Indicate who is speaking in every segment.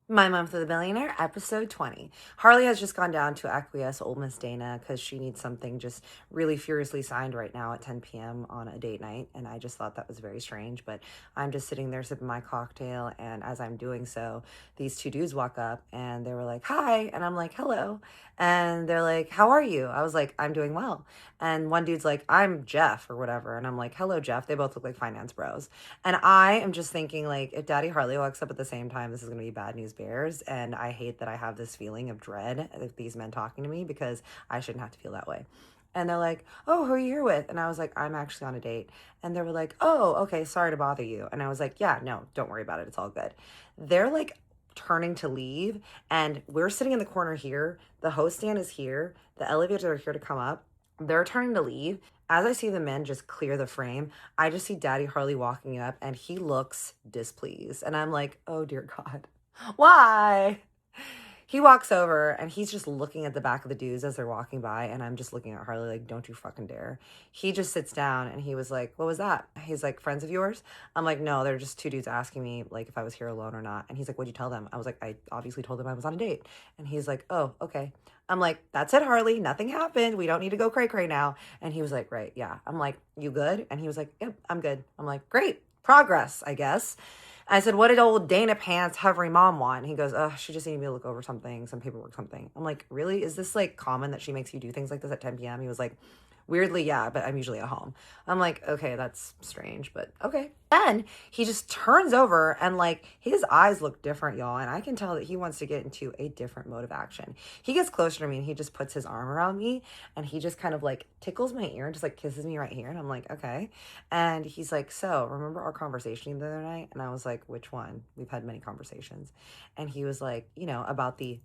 Speaker 1: My Month with a Billionaire, episode 20. Harley has just gone down to acquiesce old Miss Dana because she needs something just really furiously signed right now at 10 p.m. on a date night. And I just thought that was very strange. But I'm just sitting there sipping my cocktail. And as I'm doing so, these two dudes walk up and they were like, hi. And I'm like, hello. And they're like, how are you? I was like, I'm doing well. And one dude's like, I'm Jeff or whatever. And I'm like, hello, Jeff. They both look like finance bros. And I am just thinking, like, if Daddy Harley walks up at the same time, this is going to be bad news bears. And I hate that I have this feeling of dread of these men talking to me because I shouldn't have to feel that way. And they're like, oh, who are you here with? And I was like, I'm actually on a date. And they were like, oh, okay, sorry to bother you. And I was like, yeah, no, don't worry about it. It's all good. They're like turning to leave. And we're sitting in the corner here. The host stand is here. The elevators are here to come up. They're turning to leave. As I see the men just clear the frame, I just see Daddy Harley walking up and he looks displeased. And I'm like, oh dear God, why? He walks over and he's just looking at the back of the dudes as they're walking by. And I'm just looking at Harley like, don't you fucking dare. He just sits down and he was like, what was that? He's like, friends of yours? I'm like, no, they're just two dudes asking me like if I was here alone or not. And he's like, what'd you tell them? I was like, I obviously told them I was on a date. And he's like, oh, okay. I'm like, that's it, Harley. Nothing happened. We don't need to go cray-cray now. And he was like, right, yeah. I'm like, you good? And he was like, yep, I'm good. I'm like, great. Progress, I guess. I said, what did old Dana Pants hovering mom want? And he goes, oh, she just needed me to look over something, some paperwork, something. I'm like, really? Is this like common that she makes you do things like this at 10 p.m.? He was like, weirdly, yeah, but I'm usually at home. I'm like, okay, that's strange, but okay. Then he just turns over and like his eyes look different, y'all. And I can tell that he wants to get into a different mode of action. He gets closer to me and he just puts his arm around me and he just kind of like tickles my ear and just like kisses me right here. And I'm like, okay. And he's like, so remember our conversation the other night? And I was like, which one? We've had many conversations. And he was like, about the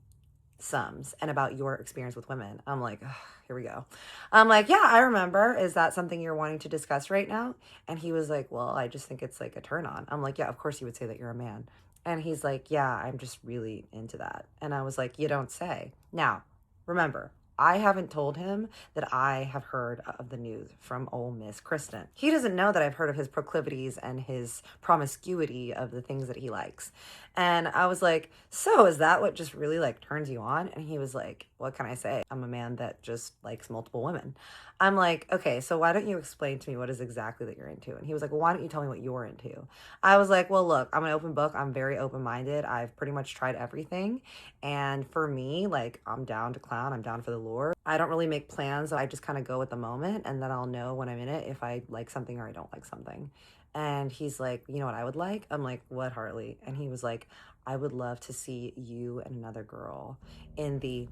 Speaker 1: sums and about your experience with women. I'm like, ugh, here we go. I'm like, yeah, I remember. Is that something you're wanting to discuss right now? And he was like, well, I just think it's like a turn on. I'm like, yeah, of course you would say that you're a man. And he's like, yeah, I'm just really into that. And I was like, you don't say. Now, remember, I haven't told him that I have heard of the news from old Miss Kristen. He doesn't know that I've heard of his proclivities and his promiscuity of the things that he likes. And I was like, so is that what just really like turns you on? And he was like, what can I say? I'm a man that just likes multiple women. I'm like, okay, so why don't you explain to me what is exactly that you're into? And he was like, well, why don't you tell me what you're into? I was like, well, look, I'm an open book. I'm very open-minded. I've pretty much tried everything. And for me, like, I'm down to clown. I'm down for the lure. I don't really make plans. I just kind of go with the moment and then I'll know when I'm in it if I like something or I don't like something. And he's like, you know what I would like? I'm like, what, Harley? And he was like, I would love to see you and another girl in the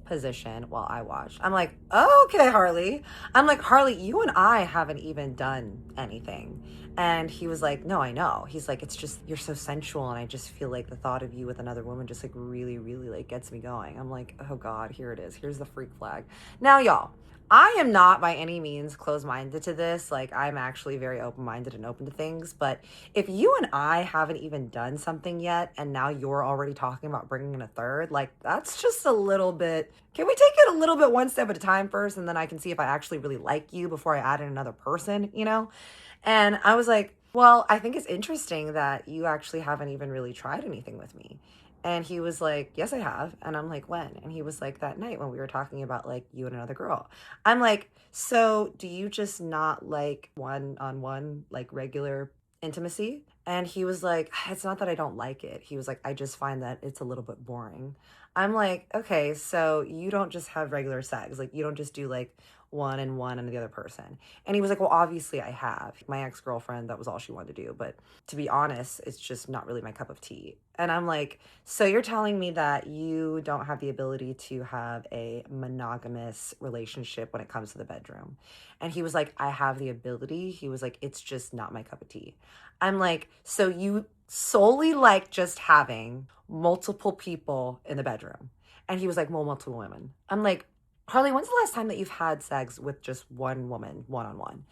Speaker 1: position while I watched. I'm like, oh, okay, Harley. I'm like, Harley, you and I haven't even done anything. And he was like, no, I know. He's like, it's just, you're so sensual. And I just feel like the thought of you with another woman just like really, really like gets me going. I'm like, oh God, here it is. Here's the freak flag. Now, y'all, I am not by any means closed-minded to this. Like, I'm actually very open-minded and open to things. But if you and I haven't even done something yet, and now you're already talking about bringing in a third, like, that's just a little bit... Can we take it a little bit one step at a time first, and then I can see if I actually really like you before I add in another person, you know? And I was like, well, I think it's interesting that you actually haven't even really tried anything with me. And he was like, yes, I have. And I'm like, when? And he was like, that night when we were talking about like you and another girl. I'm like, so do you just not like one-on-one, like regular intimacy? And he was like, it's not that I don't like it. He was like, I just find that it's a little bit boring. I'm like, okay, so you don't just have regular sex. Like you don't just do like one and one and the other person. And he was like, well, obviously I have. My ex-girlfriend, that was all she wanted to do. But to be honest, it's just not really my cup of tea. And I'm like, so you're telling me that you don't have the ability to have a monogamous relationship when it comes to the bedroom? And he was like, I have the ability. He was like, it's just not my cup of tea. I'm like, so you solely like just having multiple people in the bedroom? And he was like, well, multiple women. I'm like, Harley, when's the last time that you've had sex with just one woman, one-on-one?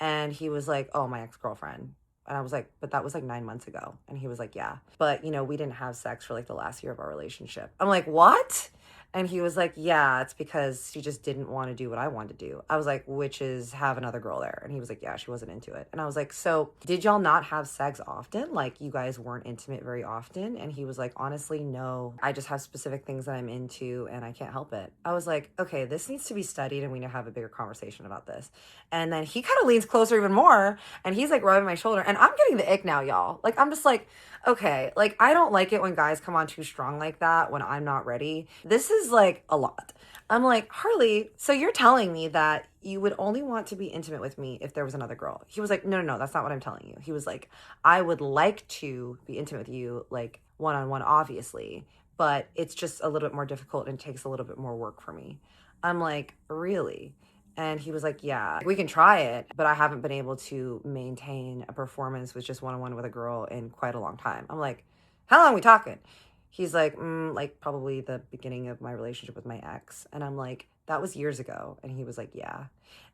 Speaker 1: And he was like, oh, my ex-girlfriend. And I was like, but that was like 9 months ago. And he was like, yeah. But, we didn't have sex for like the last year of our relationship. I'm like, what? And he was like, yeah, it's because she just didn't want to do what I wanted to do. I was like, which is have another girl there. And he was like, yeah, she wasn't into it. And I was like, so did y'all not have sex often? Like, you guys weren't intimate very often? And he was like, honestly, no. I just have specific things that I'm into and I can't help it. I was like, okay, this needs to be studied and we need to have a bigger conversation about this. And then he kind of leans closer even more and he's like rubbing my shoulder. And I'm getting the ick now, y'all. Like, I'm just like, okay, like I don't like it when guys come on too strong like that when I'm not ready. This is like a lot. I'm like, Harley, so you're telling me that you would only want to be intimate with me if there was another girl. He was like, no, no, no, that's not what I'm telling you. He was like, I would like to be intimate with you, like one-on-one, obviously, but it's just a little bit more difficult and takes a little bit more work for me. I'm like, really? And he was like, yeah, we can try it, but I haven't been able to maintain a performance with just one-on-one with a girl in quite a long time. I'm like, how long are we talking? He's like, like probably the beginning of my relationship with my ex. And I'm like, that was years ago. And he was like, yeah.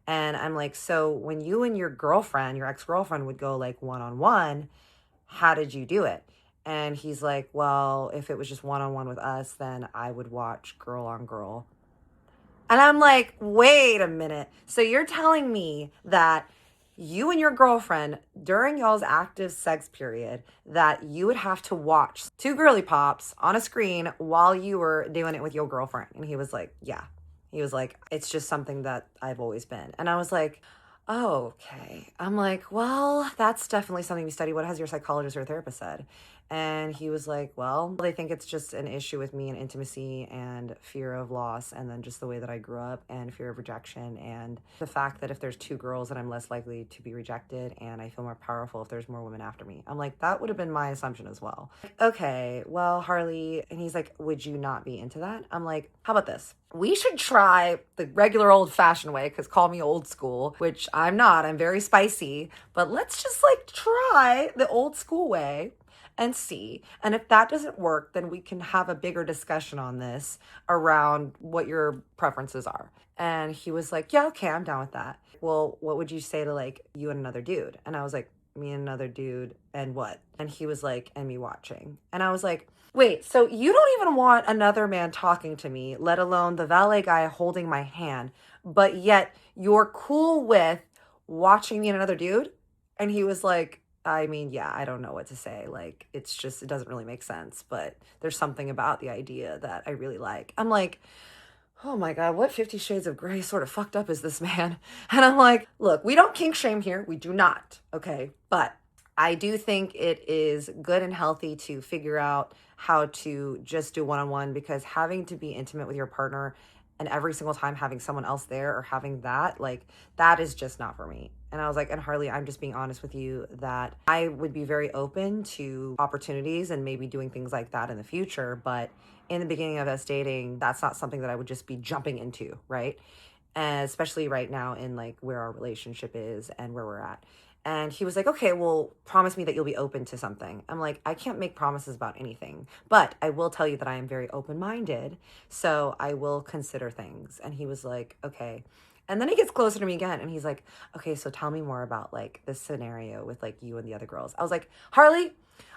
Speaker 1: And I'm like, so when you and your girlfriend, your ex-girlfriend would go like one-on-one, how did you do it? And he's like, well, if it was just one-on-one with us, then I would watch girl on girl. And I'm like, wait a minute. So you're telling me that you and your girlfriend, during y'all's active sex period, that you would have to watch two girly pops on a screen while you were doing it with your girlfriend? And he was like, yeah. He was like, it's just something that I've always been. And I was like, oh, okay. I'm like, well, that's definitely something we study. What has your psychologist or therapist said? And he was like, well, they think it's just an issue with me and intimacy and fear of loss and then just the way that I grew up and fear of rejection and the fact that if there's two girls that I'm less likely to be rejected and I feel more powerful if there's more women after me. I'm like, that would have been my assumption as well. Okay, well, Harley, and he's like, would you not be into that? I'm like, how about this? We should try the regular old-fashioned way, because call me old school, which I'm not. I'm very spicy. But let's just like try the old school way and see. And if that doesn't work, then we can have a bigger discussion on this around what your preferences are. And he was like, yeah, okay, I'm down with that. Well, what would you say to like you and another dude? And I was like, me and another dude and what? And he was like, and me watching. And I was like, wait, so you don't even want another man talking to me, let alone the valet guy holding my hand, but yet you're cool with watching me and another dude? And he was like, I mean, yeah, I don't know what to say. Like, it's just, it doesn't really make sense, but there's something about the idea that I really like. I'm like, oh my God, what 50 Shades of Grey sort of fucked up is this man? And I'm like, look, we don't kink shame here. We do not. Okay. But I do think it is good and healthy to figure out how to just do one-on-one, because having to be intimate with your partner and every single time having someone else there or having that, like, that is just not for me. And I was like, and Harley, I'm just being honest with you that I would be very open to opportunities and maybe doing things like that in the future. But in the beginning of us dating, that's not something that I would just be jumping into, right? And especially right now in like where our relationship is and where we're at. And he was like, okay, well, promise me that you'll be open to something. I'm like, I can't make promises about anything, but I will tell you that I am very open-minded, so I will consider things. And he was like, okay. And then he gets closer to me again and he's like, okay, so tell me more about like this scenario with like you and the other girls. I was like, Harley,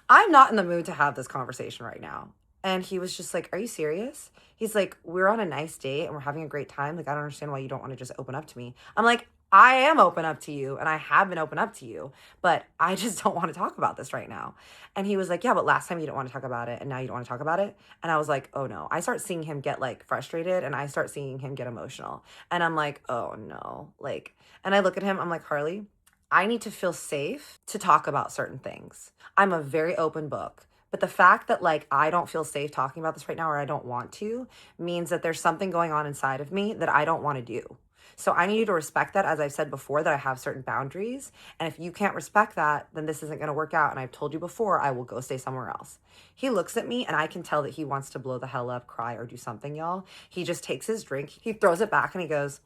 Speaker 1: I'm not in the mood to have this conversation right now. And he was just like, are you serious? He's like, we're on a nice date and we're having a great time. Like, I don't understand why you don't want to just open up to me. I'm like, I am open up to you and I have been open up to you, but I just don't want to talk about this right now. And he was like, yeah, but last time you didn't want to talk about it and now you don't want to talk about it. And I was like, oh no. I start seeing him get like frustrated and I start seeing him get emotional. And I'm like, oh no. Like, and I look at him, I'm like, Harley, I need to feel safe to talk about certain things. I'm a very open book. But the fact that like I don't feel safe talking about this right now or I don't want to means that there's something going on inside of me that I don't want to do. So I need you to respect that, as I've said before, that I have certain boundaries. And if you can't respect that, then this isn't going to work out. And I've told you before, I will go stay somewhere else. He looks at me and I can tell that he wants to blow the hell up, cry, or do something, y'all. He just takes his drink, he throws it back and he goes,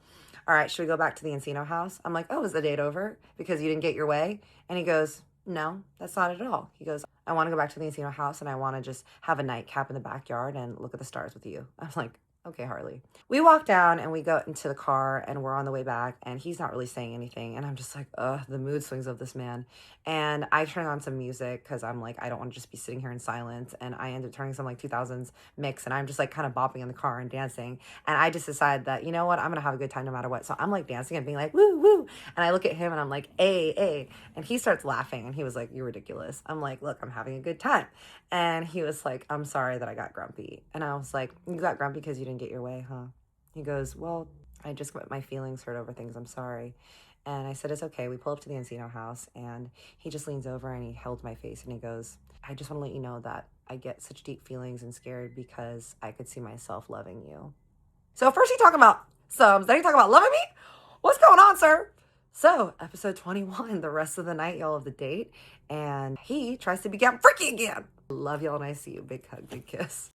Speaker 1: all right, should we go back to the Encino house? I'm like, oh, is the date over because you didn't get your way? And he goes, no, that's not it at all. He goes, I want to go back to the Encino house and I want to just have a nightcap in the backyard and look at the stars with you. I'm like, Okay, Harley. We walk down and we go into the car and we're on the way back and he's not really saying anything. And I'm just like, ugh, the mood swings of this man. And I turn on some music because I'm like, I don't want to just be sitting here in silence. And I end up turning some like 2000s mix and I'm just like kind of bopping in the car and dancing. And I just decide that, you know what, I'm going to have a good time no matter what. So I'm like dancing and being like, woo, woo. And I look at him and I'm like, hey. And he starts laughing and he was like, you're ridiculous. I'm like, look, I'm having a good time. And he was like, I'm sorry that I got grumpy. And I was like, you got grumpy because you didn't get your way, huh? He goes, well, I just got my feelings hurt over things. I'm sorry. And I said, it's okay. We pull up to the Encino house and he just leans over and he held my face and he goes, I just want to let you know that I get such deep feelings and scared because I could see myself loving you. So first he talking about subs, then he talking about loving me? What's going on, sir? So, episode 21, the rest of the night, y'all, of the date, and he tries to become freaky again. Love y'all and I see you. Big hug, big kiss.